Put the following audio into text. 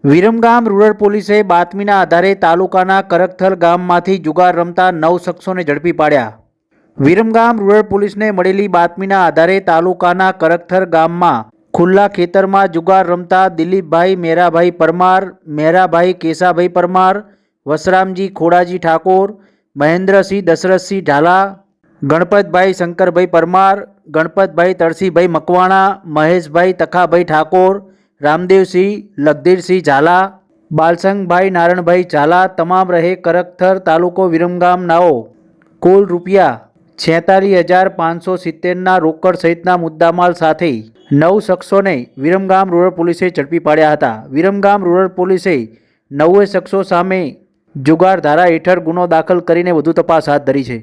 Viramgam rural પોલીસે બાતમીના આધારે તાલુકાના કરકથલ ગામમાંથી જુગાર રમતા 9 શખ્સોને ઝડપી પાડ્યા। વિરમગામ રૂરલ પોલીસને મળેલી બાતમીના આધારે તાલુકાના કરકથલ ગામમાં ખુલ્લા ખેતરમાં જુગાર રમતા દિલીપભાઈ મેરાભાઈ પરમાર, મેરાભાઈ કેશાભાઈ પરમાર, વસરામજી ખોડાજી ઠાકોર, મહેન્દ્રસિંહ દશરથસિંહ ઝાલા, ગણપતભાઈ શંકરભાઈ પરમાર, ગણપતભાઈ તળસીભાઈ મકવાણા, મહેશભાઈ તખાભાઈ ઠાકોર, રામદેવસિંહ લગધીરસિંહ ઝાલા, બાલસંગભાઈ નારણભાઈ ઝાલા તમામ રહે કરકથલ તાલુકો વિરમગામ નાઓ કુલ ₹46,570ના રોકડ સહિતના મુદ્દામાલ સાથે 9 શખ્સોને વિરમગામ રૂરલ પોલીસે ઝડપી પાડ્યા હતા। વિરમગામ રૂરલ પોલીસે 9 શખ્સો સામે જુગાર ધારા હેઠળ ગુનો દાખલ કરીને વધુ તપાસ હાથ ધરી છે।